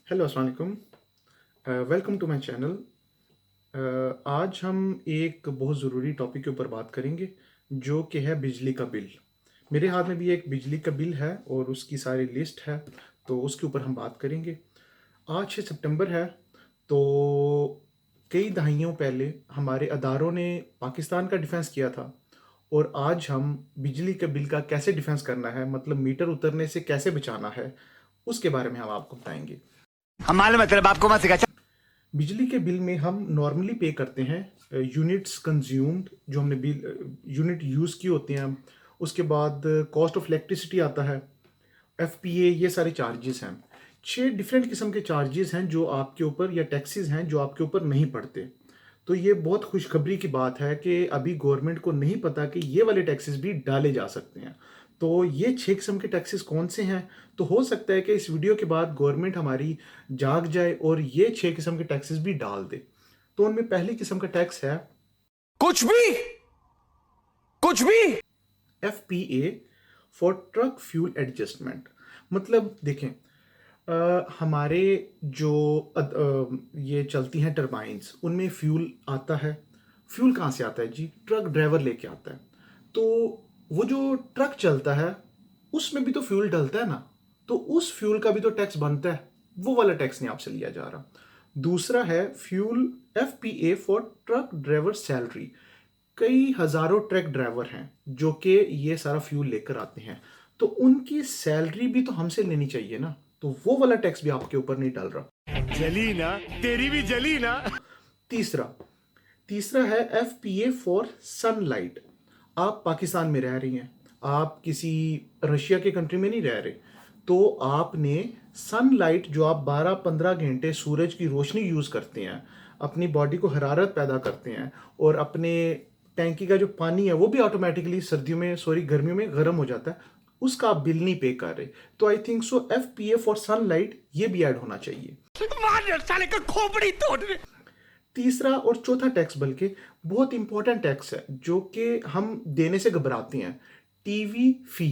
Hello अस्सलाम वालेकुम। Welcome to my channel. आज हम एक बहुत ज़रूरी टॉपिक के ऊपर बात करेंगे जो कि है बिजली का बिल। मेरे हाथ में भी एक बिजली का बिल है और उसकी सारी लिस्ट है, तो उसके ऊपर हम बात करेंगे। आज 6 सितंबर है, तो कई दहाइयों पहले हमारे अदारों ने पाकिस्तान का डिफेंस किया था, और आज हम बिजली के बिल का कैसे डिफेंस करना है, मतलब मीटर उतरने से कैसे बचाना है, उसके बारे में हम आपको बताएंगे। हमारे मतलब आपको मत सिखा। बिजली के बिल में हम नॉर्मली पे करते हैं यूनिट्स कंज्यूम्ड, जो हमने बिल यूनिट यूज़ की होती हैं। उसके बाद कॉस्ट ऑफ इलेक्ट्रिसिटी आता है, एफपीए, ये सारे चार्जेस हैं। 6 डिफरेंट किस्म के चार्जेस हैं जो आपके ऊपर, या टैक्सेस हैं जो आपके ऊपर नहीं पड़ते। तो ये बहुत खुशखबरी की बात है कि अभी गवर्नमेंट को नहीं पता कि ये वाले टैक्सेस भी डाले जा सकते हैं। तो ये 6 किस्म के टैक्सेस कौन से हैं? तो हो सकता है कि इस वीडियो के बाद गवर्नमेंट हमारी जाग जाए और ये 6 किस्म के टैक्सेस भी डाल दे। तो उनमें पहली किस्म का टैक्स है कुछ भी कुछ भी। FPA, for truck fuel adjustment. मतलब देखें, हमारे जो ये चलती हैं टरबाइंस, उनमें फ्यूल आता है। फ्यूल कहाँ से आता है जी? ट्रक ड्राइवर लेके आता है। तो वो जो ट्रक चलता है उसमें भी तो फ्यूल डलता है ना, तो उस फ्यूल का भी तो टैक्स बनता है। वो वाला टैक्स नहीं आपसे लिया जा रहा। दूसरा है fuel, FPA, for truck driver salary. कई हजारों ट्रक ड्राइवर हैं जो कि ये सारा फ्यूल लेकर आते हैं, तो उनकी सैलरी भी तो हमसे लेनी चाहिए ना, तो वो वाला टैक्स भी आपके ऊपर नहीं डाल रहा। जली ना, तेरी भी जली ना। तीसरा तीसरा है एफपीए फॉर सनलाइट। आप पाकिस्तान में रह रही हैं, आप किसी रशिया के कंट्री में नहीं रह रहे, तो आपने सनलाइट, जो आप 12-15 घंटे सूरज की रोशनी यूज़ करते हैं, अपनी बॉडी को हरारत पैदा करते हैं, और अपने टैंकी का जो पानी है वो भी ऑटोमेटिकली सर्दियों में, सॉरी, गर्मियों में गर्म हो जाता है, उसका आप बिल नहीं पे कर रहे। तो I think so FPA for sunlight ये भी ऐड होना चाहिए। मार साले का खोपड़ी तोड़ दे। तीसरा और चौथा टैक्स बल्कि बहुत इंपॉर्टेंट टैक्स है जो कि हम देने से घबराते हैं, टीवी फी।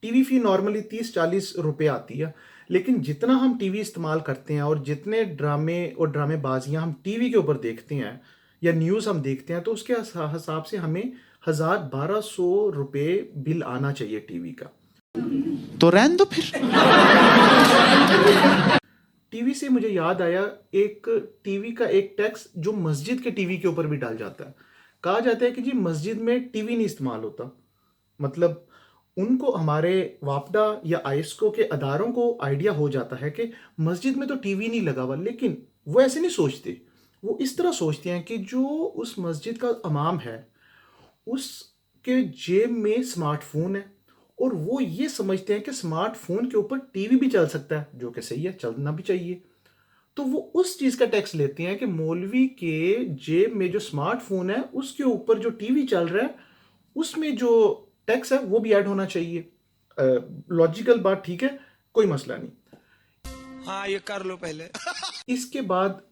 टीवी फी नॉर्मली 30-40 रुपए आती है, लेकिन जितना हम टीवी इस्तेमाल करते हैं और जितने ड्रामे और ड्रामेबाजियां हम टीवी के ऊपर देखते हैं या न्यूज़ हम देखते हैं, तो उसके हिसाब से हमें 1000-1200 रुपए बिल आना चाहिए टीवी का। तो रहने दो फिर। टीवी से मुझे याद आया, एक टीवी का एक टैक्स जो मस्जिद के टीवी के ऊपर भी डाल जाता है। कहा जाता है कि जी मस्जिद में टीवी नहीं इस्तेमाल होता, मतलब उनको, हमारे वापडा या आइस्को के अदारों को आइडिया हो जाता है कि मस्जिद में तो टीवी नहीं लगा हुआ, लेकिन वो ऐसे नहीं सोचते। वो इस तरह सोचते हैं कि जो उस मस्जिद का इमाम है उसके जेब में स्मार्टफोन है, और वो ये समझते हैं कि स्मार्टफोन के ऊपर टीवी भी चल सकता है, जो कि सही है, चलना भी चाहिए। तो वो उस चीज का टैक्स लेते हैं कि मौलवी के जेब में जो स्मार्टफोन है उसके ऊपर जो टीवी चल रहा है उसमें जो टैक्स है वो भी ऐड होना चाहिए। लॉजिकल बात, ठीक है, कोई मसला नहीं। हाँ, ये कर लो पहले। इसके बाद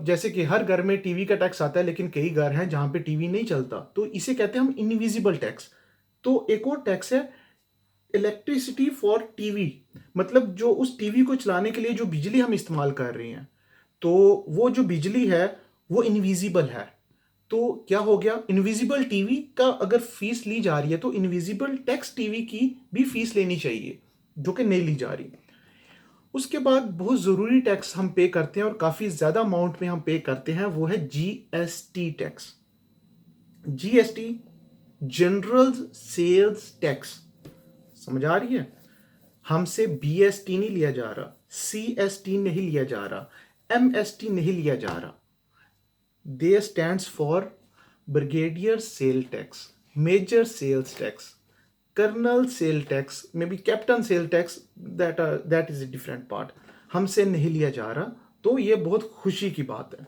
जैसे कि हर घर में टीवी का टैक्स आता है, लेकिन कई घर हैं जहां पे टीवी नहीं चलता, तो इसे कहते हैं हम इनविजिबल टैक्स। तो एक और टैक्स है इलेक्ट्रिसिटी फॉर टीवी, मतलब जो उस टीवी को चलाने के लिए जो बिजली हम इस्तेमाल कर रहे हैं, तो वो जो बिजली है वो इनविजिबल है। तो क्या हो गया, इनविजिबल टीवी का अगर फीस ली जा रही है तो इनविजिबल टैक्स टीवी की भी फीस लेनी चाहिए, जो कि नहीं ली जा रही। उसके बाद बहुत ज़रूरी टैक्स हम पे करते हैं और काफ़ी ज़्यादा अमाउंट में हम पे करते हैं, वो है GST tax. GST, general sales tax. समझ आ रही है? हमसे बीएसटी नहीं लिया जा रहा, सीएसटी नहीं लिया जा रहा, एमएसटी नहीं लिया जा रहा। They stands for brigadier sale tax, major sales tax, colonel sale tax, maybe captain sale tax, that is a different part. हमसे नहीं लिया जा रहा, तो ये बहुत खुशी की बात है।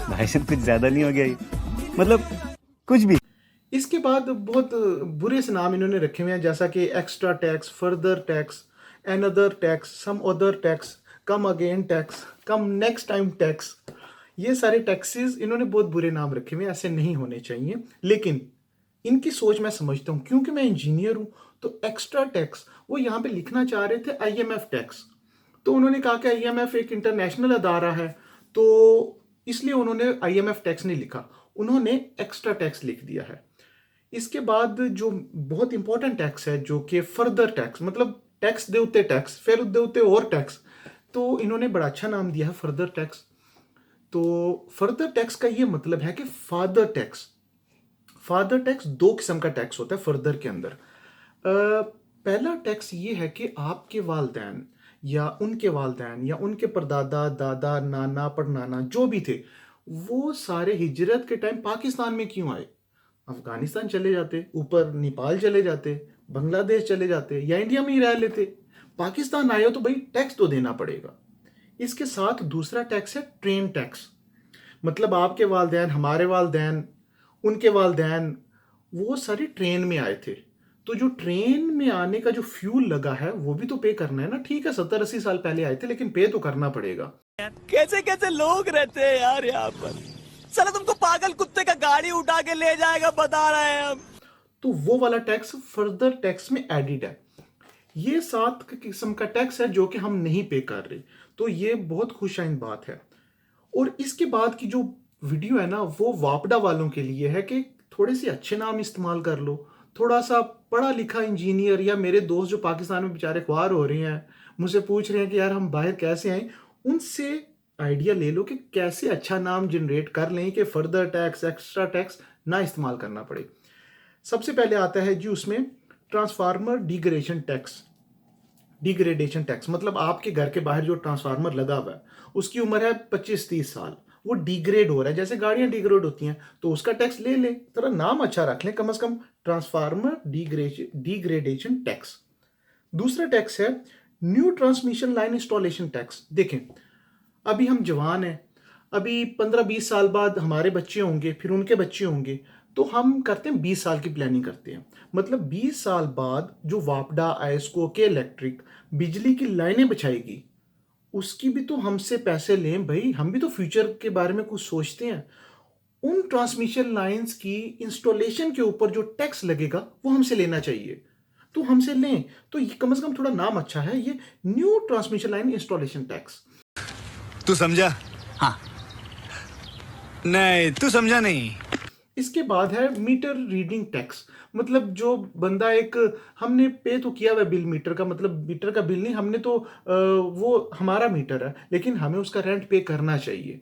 भाई साहब कुछ ज्यादा नहीं हो गया ये? मतलब कुछ भी। इसके बाद बहुत बुरे से नाम इन्होंने रखे हुए हैं, जैसा कि extra tax, further tax, another tax, some other tax, come again tax, come next time tax. ये सारे टैक्सेस इन्होंने बहुत बुरे नाम रखे हुए हैं, ऐसे नहीं होने चाहिए, लेकिन इनकी सोच मैं समझता हूँ क्योंकि मैं इंजीनियर हूँ। तो एक्स्ट्रा टैक्स वो यहाँ पे लिखना चाह रहे थे आईएमएफ टैक्स, तो उन्होंने कहा कि आईएमएफ एक इंटरनेशनल अदारा है, तो इसलिए उन्होंने आईएमएफ टैक्स नहीं लिखा, उन्होंने एक्स्ट्रा टैक्स लिख दिया है। इसके बाद जो बहुत इंपॉर्टेंट टैक्स है, जो कि फर्दर टैक्स, मतलब टैक्स दे उत्ते टैक्स, फिर दे उत्ते और टैक्स, तो इन्होंने बड़ा अच्छा नाम दिया है फर्दर टैक्स। तो फर्दर टैक्स का ये मतलब है कि फादर टैक्स, फादर टैक्स दो किस्म का टैक्स होता है फर्दर के अंदर। पहला टैक्स ये है कि आपके वालदैन या उनके परदादा, दादा, नाना, परनाना जो भी थे, वो सारे हिजरत के टाइम पाकिस्तान में क्यों आए? अफगानिस्तान चले जाते, ऊपर नेपाल चले जाते, बांग्लादेश चले जाते, या इंडिया में ही रह लेते। पाकिस्तान आए हो तो भाई टैक्स तो देना पड़ेगा। इसके साथ दूसरा टैक्स है ट्रेन टैक्स, मतलब आपके वालदैन, हमारे वालदैन, उनके वालदैन, वो सारे ट्रेन में आए थे, तो जो ट्रेन में आने का जो फ्यूल लगा है वो भी तो पे करना है ना। ठीक है 70-80 साल पहले आए थे, लेकिन पे तो करना पड़ेगा। कैसे कैसे लोग रहते हैं यार यहाँ पर, साला तुमको पागल कुत्ते का गाड़ी उठा के ले जाएगा, बता रहे हैं हम। तो वो वाला टैक्स फर्दर टैक्स में एडिड है। ये 7 किस्म का टैक्स है जो कि हम नहीं पे कर रहे, तो ये बहुत खुशाइन बात है। और इसके बाद की जो वीडियो है ना, वो वापडा वालों के लिए है कि थोड़े से अच्छे नाम इस्तेमाल कर लो। थोड़ा सा पढ़ा लिखा इंजीनियर, या मेरे दोस्त जो पाकिस्तान में बेचारे ख्वार हो रहे हैं, मुझसे पूछ रहे हैं कि यार हम बाहर कैसे आए, उनसे आइडिया ले लो कि कैसे अच्छा नाम जनरेट कर लें कि फर्दर टैक्स, एक्स्ट्रा टैक्स ना इस्तेमाल करना पड़े। सबसे पहले आता है जी उसमें ट्रांसफार्मर डिग्रेडेशन टैक्स, मतलब आपके घर के बाहर जो ट्रांसफार्मर लगा हुआ है, उसकी उम्र है 25-30 साल, वो डिग्रेड हो रहा है, जैसे गाड़ियां डिग्रेड होती हैं, तो उसका टैक्स ले लें। थोड़ा नाम अच्छा रख लें कम से कम, ट्रांसफार्मर डिग्रेडेशन टैक्स। दूसरा टैक्स है new transmission line installation tax. देखें अभी हम जवान हैं, अभी 15-20 साल बाद हमारे बच्चे होंगे, फिर उनके बच्चे होंगे, तो हम करते हैं 20 साल की प्लानिंग करते हैं। मतलब 20 साल बाद जो वापडा, आयस्को के इलेक्ट्रिक बिजली की लाइनें बिछाएगी, उसकी भी तो हमसे पैसे लें भाई, हम भी तो फ्यूचर के बारे में कुछ सोचते हैं। उन ट्रांसमिशन लाइंस की इंस्टॉलेशन के ऊपर जो टैक्स लगेगा वो हमसे लेना चाहिए, तो हमसे लें। तो ये कम से कम थोड़ा नाम अच्छा है, ये new transmission line installation tax. तू समझा? हाँ। नहीं तू समझा नहीं। इसके बाद है मीटर रीडिंग टैक्स, मतलब जो बंदा एक, हमने पे तो किया हुआ बिल मीटर का, मतलब मीटर का बिल नहीं, हमने तो वो हमारा मीटर है, लेकिन हमें उसका रेंट पे करना चाहिए।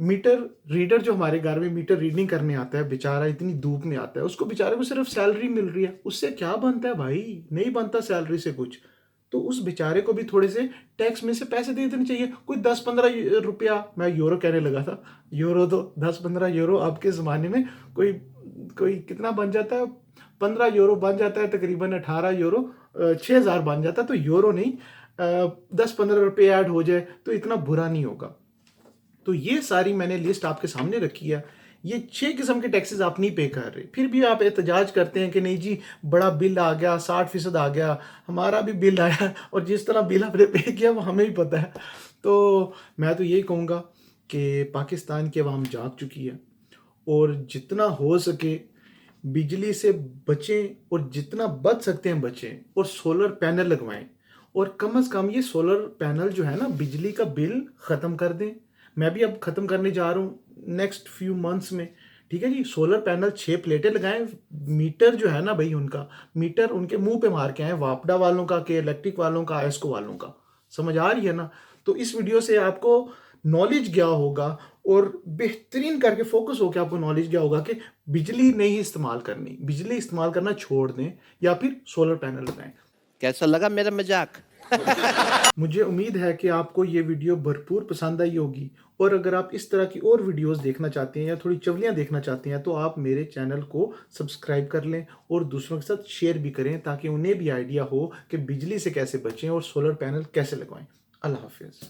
मीटर रीडर जो हमारे घर में मीटर रीडिंग करने आता है, बेचारा इतनी धूप में आता है, उसको बेचारे को सिर्फ सैलरी मिल रही है, उससे क्या बनता है भाई? नहीं बनता सैलरी से कुछ। तो उस बेचारे को भी थोड़े से टैक्स में से पैसे दे देने चाहिए, कोई 10-15 रुपया, मैं यूरो कहने लगा था, यूरो तो 10-15 यूरो अब के ज़माने में कोई कितना बन जाता है, 15 यूरो बन जाता है, तकरीबन 18 यूरो, 6,000 बन जाता है। तो यूरो नहीं, 10-15 रुपये ऐड हो जाए तो इतना बुरा नहीं होगा। तो ये सारी मैंने लिस्ट आपके सामने रखी है। ये 6 किस्म के टैक्सेस आप नहीं पे कर रहे, फिर भी आप एहतजाज करते हैं कि नहीं जी बड़ा बिल आ गया, 60% आ गया, हमारा भी बिल आया, और जिस तरह बिल आपने पे किया वो हमें ही पता है। तो मैं तो यही कहूँगा कि पाकिस्तान की आवाम जाग चुकी है, और जितना हो सके बिजली से बचें, और जितना बच सकते हैं बचें, और सोलर पैनल लगवाएं, और कम से कम ये सोलर पैनल जो है ना, बिजली का बिल ख़त्म कर दें। मैं भी अब ख़त्म करने जा रहा हूँ नेक्स्ट फ्यू मंथ्स में, ठीक है जी। सोलर पैनल 6 प्लेटें लगाएं, मीटर जो है ना भाई, उनका मीटर उनके मुंह पे मार के आए, वापडा वालों का, के इलेक्ट्रिक वालों का, एस्को वालों का। समझ आ रही है ना? तो इस वीडियो से आपको नॉलेज गया होगा, और बेहतरीन करके फोकस होकर आपको नॉलेज गया होगा कि बिजली नहीं इस्तेमाल करनी, बिजली इस्तेमाल करना छोड़ दें, या फिर सोलर पैनल लगाएं। कैसा लगा मेरा मजाक? मुझे उम्मीद है कि आपको ये वीडियो भरपूर पसंद आई होगी, और अगर आप इस तरह की और वीडियोस देखना चाहते हैं या थोड़ी चवलियाँ देखना चाहते हैं, तो आप मेरे चैनल को सब्सक्राइब कर लें और दूसरों के साथ शेयर भी करें, ताकि उन्हें भी आइडिया हो कि बिजली से कैसे बचें और सोलर पैनल कैसे लगवाएं। अल्लाह हाफिज़।